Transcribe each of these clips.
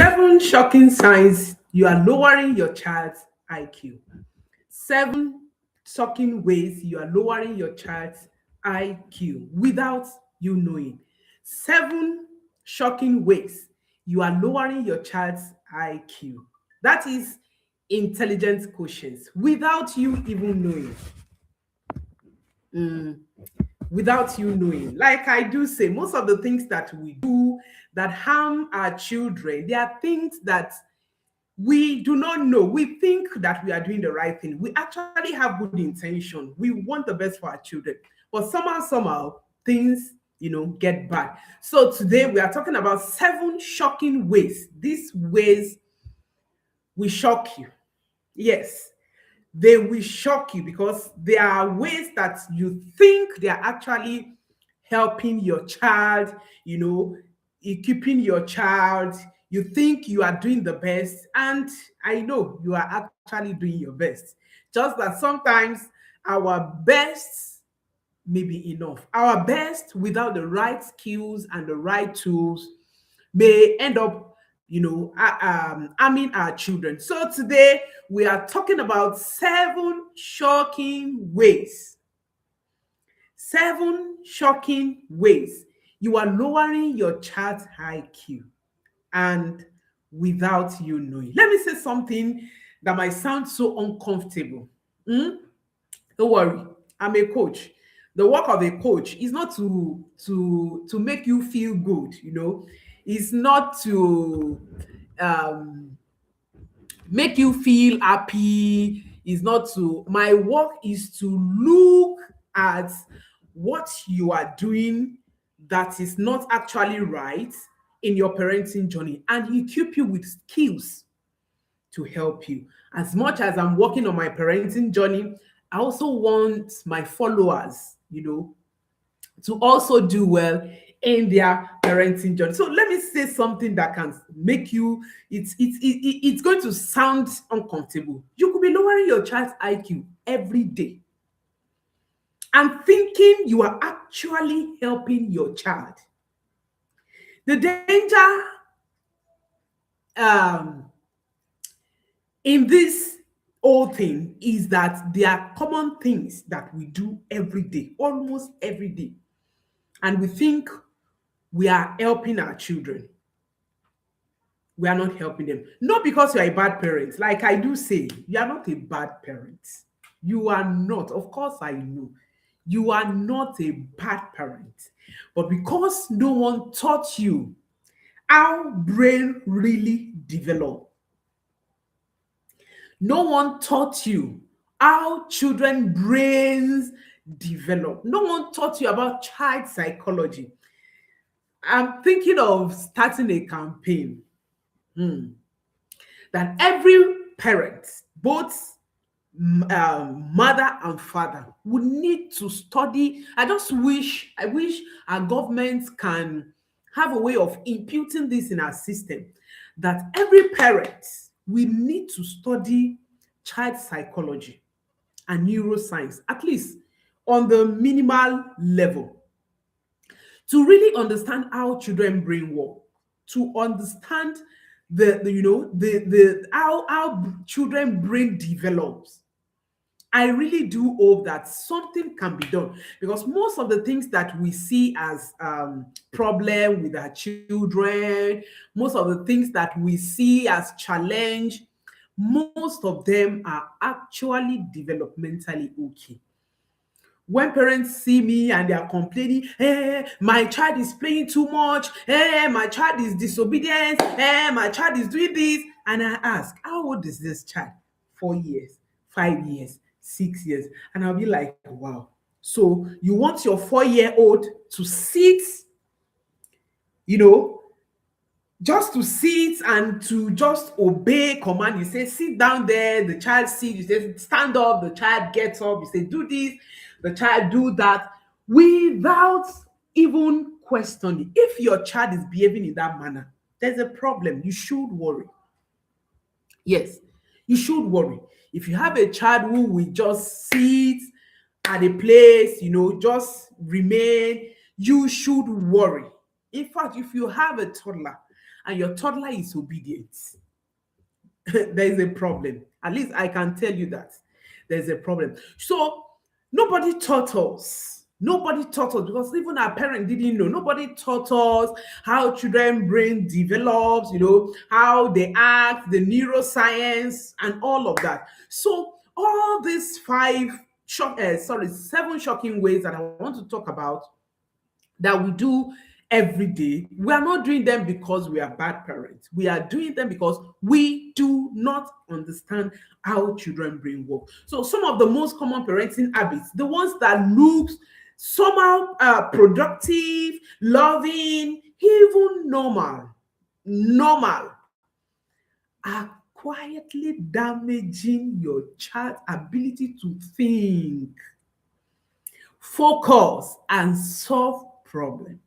7 shocking signs you are lowering your child's IQ. 7 shocking ways you are lowering your child's IQ without you knowing. 7 shocking ways you are lowering your child's IQ. That is intelligence quotients without you even knowing. Mm, without you knowing. Like I do say, most of the things that we do that harm our children, they are things that we do not know. We think that we are doing the right thing. We actually have good intention. We want the best for our children. But somehow, things, get bad. So today we are talking about 7 shocking ways. These ways will shock you. Yes, they will shock you because there are ways that you think they are actually helping your child, keeping your child. You think you are doing the best, and I know you are actually doing your best. Just that sometimes our best may be enough. Our best without the right skills and the right tools may end up, harming our children. So today we are talking about 7 shocking ways. 7 shocking ways you are lowering your child's IQ and without you knowing. Let me say something that might sound so uncomfortable. Hmm? Don't worry, I'm a coach. The work of a coach is not to make you feel good, It's not to um make you feel happy. Is not to My work is to look at what you are doing that is not actually right in your parenting journey and equip you with skills to help you. As much as I'm working on my parenting journey, I also want my followers, to also do well in their parenting journey. So let me say something that can make you, it's going to sound uncomfortable. You could be lowering your child's IQ every day and thinking you are actually helping your child. The danger um, in this whole thing is that there are common things that we do every day, almost every day, and we think we are helping our children. We are not helping them. Not because you are a bad parent. Like I do say, you are not a bad parent. You are not. Of course, I know. You are not a bad parent. But because no one taught you how brain really develop, no one taught you how children brains develop. No one taught you about child psychology. I'm thinking of starting a campaign that every parent, both mother and father, would need to study. I wish our government can have a way of imputing this in our system, that every parent will need to study child psychology and neuroscience, at least on the minimal level, to really understand how children brain work, to understand the how children brain develops. I really do hope that something can be done, because most of the things that we see as problem with our children, most of the things that we see as challenge, most of them are actually developmentally okay. When parents see me and they are complaining, my child is playing too much, my child is disobedient, my child is doing this, and I ask, how old is this child? 4 years, 5 years, 6 years, and I'll be like, wow. So you want your 4-year-old to sit, you know, just to sit and to just obey command. You say sit down there, the child sits. You say stand up, the child gets up. You say do this, the child do that, without even questioning. If your child is behaving in that manner, there's a problem. You should worry. Yes, you should worry. If you have a child who will just sit at a place, just remain, you should worry. In fact, if you have a toddler and your toddler is obedient, there is a problem. At least I can tell you that there's a problem. So nobody taught us. Nobody taught us because even our parents didn't know. Nobody taught us how children brain develops, how they act, the neuroscience, and all of that. So all these seven shocking ways that I want to talk about that we do every day, we are not doing them because we are bad parents. We are doing them because we do not understand how children brain work. So some of the most common parenting habits, the ones that look somehow productive, loving, even normal, are quietly damaging your child's ability to think, focus, and solve problems.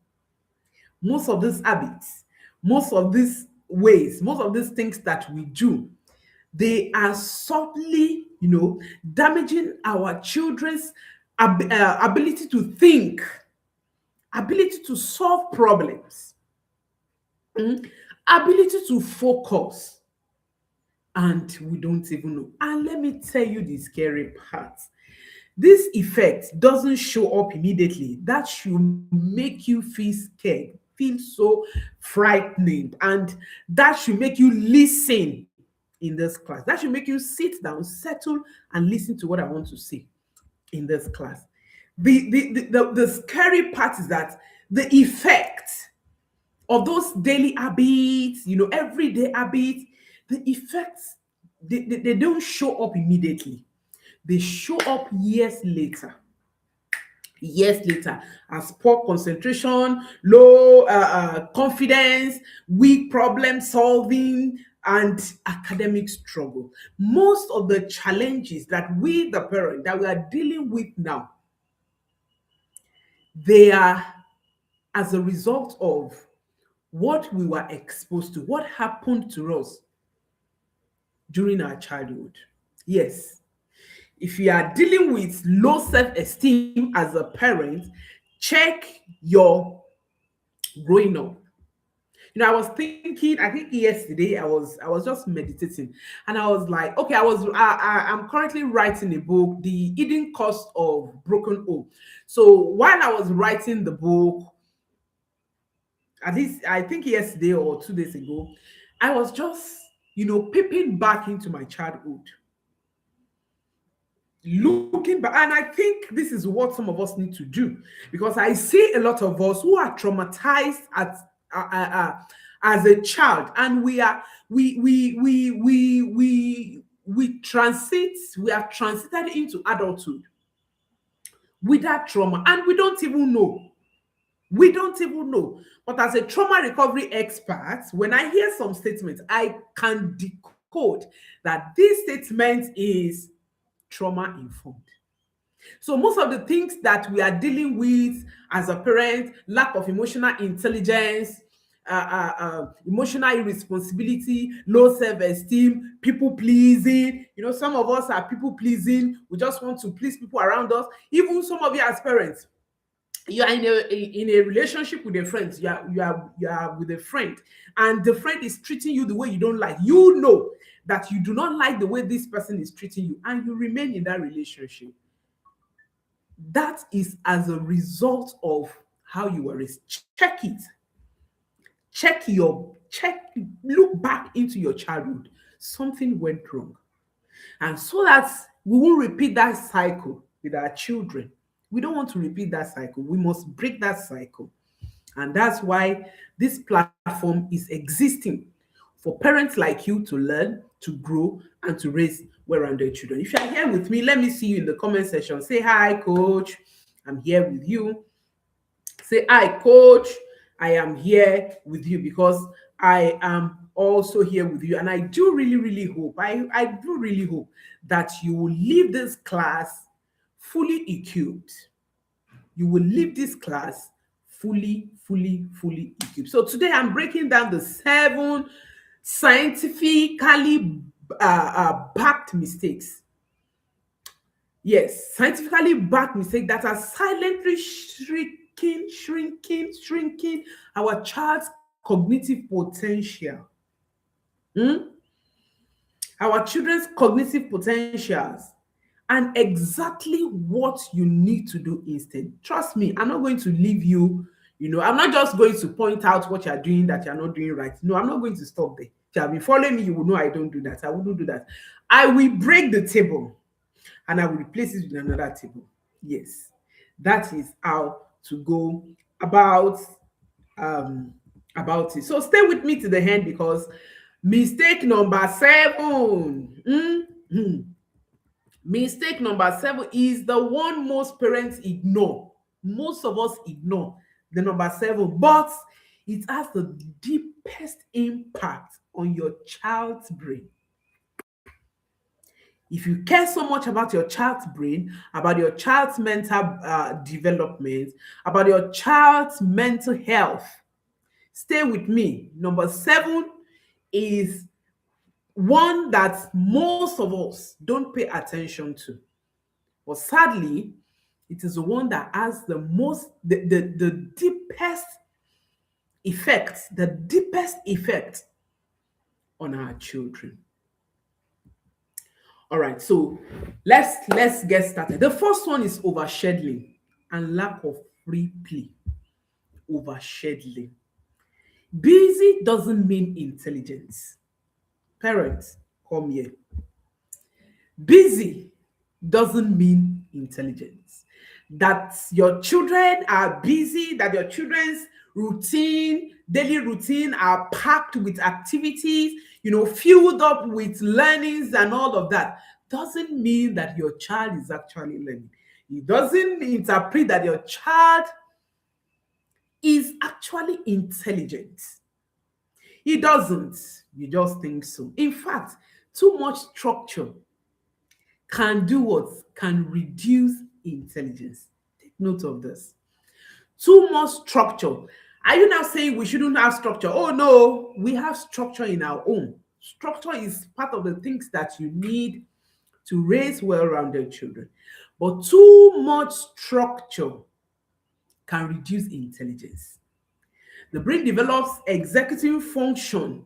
Most of these habits, most of these ways, most of these things that we do, they are subtly, damaging our children's ability to think, ability to solve problems, ability to focus, and we don't even know. And let me tell you the scary part. This effect doesn't show up immediately. That should make you feel scared, feel so frightening, and that should make you listen in this class. That should make you sit down, settle, and listen to what I want to say in this class. The scary part is that the effect of those daily habits, everyday habits, the effects, they don't show up immediately. They show up years later, as poor concentration, low confidence, weak problem solving, and academic struggle. Most of the challenges that we, the parent, that we are dealing with now, they are as a result of what we were exposed to, what happened to us during our childhood. Yes, if you are dealing with low self-esteem as a parent, check your growing up. I was thinking, I think yesterday I was just meditating, and I was like, okay, I'm currently writing a book, The Hidden Cost of Broken Home. So while I was writing the book, at least I think yesterday or 2 days ago, I was just, peeping back into my childhood, looking back. And I think this is what some of us need to do, because I see a lot of us who are traumatized as a child, and we transit we are transited into adulthood with that trauma, and we don't even know. But as a trauma recovery expert, when I hear some statements, I can decode that this statement is trauma informed. So most of the things that we are dealing with as a parent, lack of emotional intelligence, emotional irresponsibility, low self-esteem, people pleasing. Some of us are people pleasing. We just want to please people around us. Even some of you as parents, you are in a relationship with a friend. You are with a friend, and the friend is treating you the way you don't like. You know that you do not like the way this person is treating you, and you remain in that relationship. That is as a result of how you were raised. Check it. Check, look back into your childhood. Something went wrong. And so that we won't repeat that cycle with our children. We don't want to repeat that cycle. We must break that cycle. And that's why this platform is existing, for parents like you to learn, to grow, and to raise well-rounded children. If you're here with me, let me see you in the comment section. Say hi, coach. I'm here with you. Say hi, coach. I am here with you because I am also here with you. And I do really, really hope, I do really hope that you will leave this class fully equipped. You will leave this class fully equipped. So today I'm breaking down the 7 scientifically backed mistakes. Yes, scientifically backed mistakes that are silently shrinking our child's cognitive potential. Hmm? Our children's cognitive potentials, and exactly what you need to do instead. Trust me, I'm not going to leave you. I'm not just going to point out what you're doing that you're not doing right. No, I'm not going to stop there. If you have been following me, you will know I don't do that. I wouldn't do that. I will break the table and I will replace it with another table. Yes, that is how to go about um it. So stay with me to the end, because mistake number 7. Mistake number 7 is the one most parents ignore. Most of us ignore the number 7, but it has the deepest impact on your child's brain. If you care so much about your child's brain, about your child's mental development, about your child's mental health, stay with me. Number 7 is one that most of us don't pay attention to. But sadly, it is the one that has the deepest effect on our children. All right, so let's get started. The first one is overscheduling and lack of free play. Overscheduling. Busy doesn't mean intelligence. Parents, come here. Busy doesn't mean intelligence. That your children are busy, that your children's daily routine are packed with activities, filled up with learnings and all of that, doesn't mean that your child is actually learning. It doesn't interpret that your child is actually intelligent. It doesn't. You just think so. In fact, too much structure can do what? Can reduce intelligence. Take note of this. Too much structure. Are you now saying we shouldn't have structure? Oh no, we have structure in our own. Structure is part of the things that you need to raise well-rounded children. But too much structure can reduce intelligence. The brain develops executive function,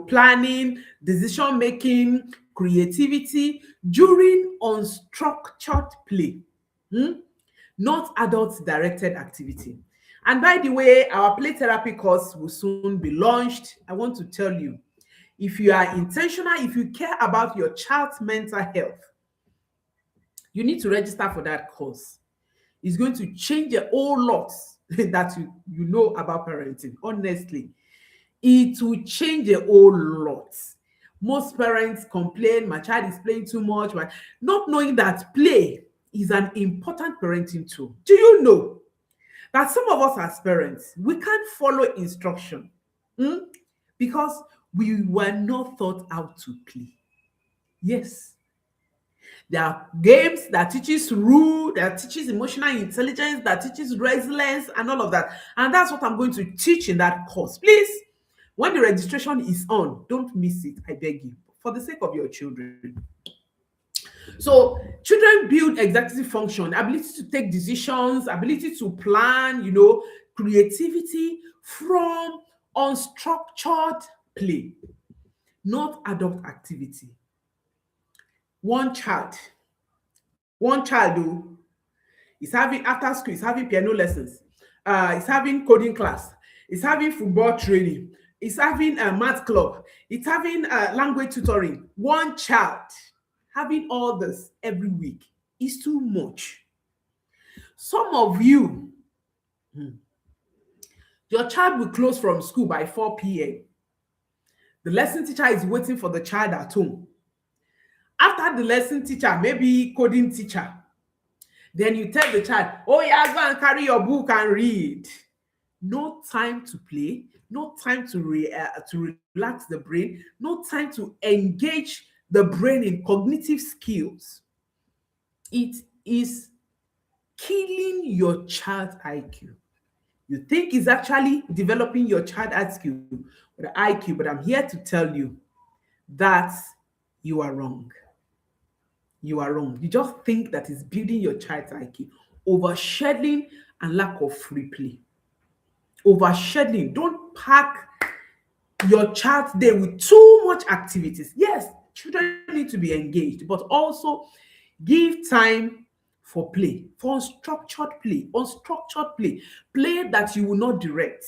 planning, decision making, creativity during unstructured play, not adult directed activity. And by the way, our play therapy course will soon be launched. I want to tell you, if you are intentional, if you care about your child's mental health, you need to register for that course. It's going to change a whole lot that you know about parenting. Honestly, it will change a whole lot. Most parents complain, my child is playing too much, but not knowing that play is an important parenting tool. Do you know that some of us as parents, we can't follow instruction because we were not taught how to play? Yes. There are games that teaches rule, that teaches emotional intelligence, that teaches resilience and all of that. And that's what I'm going to teach in that course. Please, when the registration is on, don't miss it, I beg you, for the sake of your children. So children build executive function, ability to take decisions, ability to plan, creativity from unstructured play, not adult activity. One child though is having after school, is having piano lessons, is having coding class, is having football training, is having a math club, it's having language tutoring. One child having all this every week is too much. Some of you, your child will close from school by 4 p.m. The lesson teacher is waiting for the child at home. After the lesson teacher, maybe coding teacher, then you tell the child, oh yeah, go and carry your book and read. No time to play, no time to relax the brain, no time to engage the brain in cognitive skills. It is killing your child's IQ. You think it's actually developing your child's IQ, but I'm here to tell you that you are wrong. You are wrong. You just think that it's building your child's IQ. Overscheduling and lack of free play. Overscheduling. Don't pack your child day with too much activities. Yes, children need to be engaged, but also give time for play, for unstructured play that you will not direct.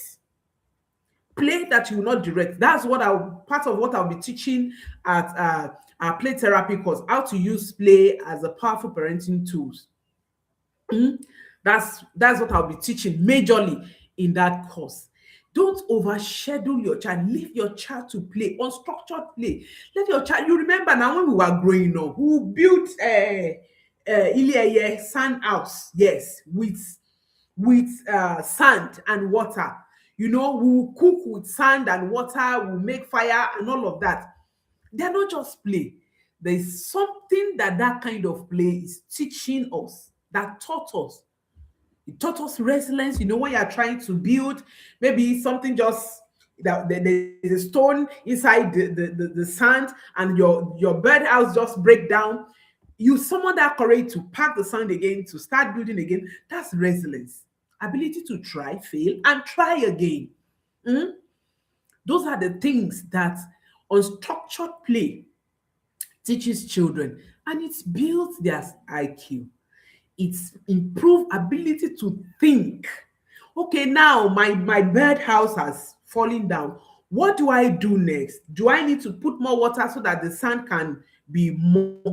Play that you will not direct. That's what I part of what I'll be teaching at our play therapy course, how to use play as a powerful parenting tools. Mm, that's what I'll be teaching majorly in that course. Don't overschedule your child. Leave your child to play, unstructured play. Let your child. You remember now when we were growing up, who built Ileye sand house? Yes, with sand and water. You know, we'll cook with sand and water. We'll make fire and all of that. They're not just play. There's something that that kind of play is teaching us, that taught us. It taught us resilience. You know, when you're trying to build, maybe something just that there's a stone inside the sand and your birdhouse just break down. You summon that courage to pack the sand again, to start building again. That's resilience. Ability to try, fail, and try again. Mm? Those are the things that unstructured play teaches children, and it builds their IQ. It's improve ability to think. Okay, now my birdhouse has fallen down. What do I do next? Do I need to put more water so that the sand can be more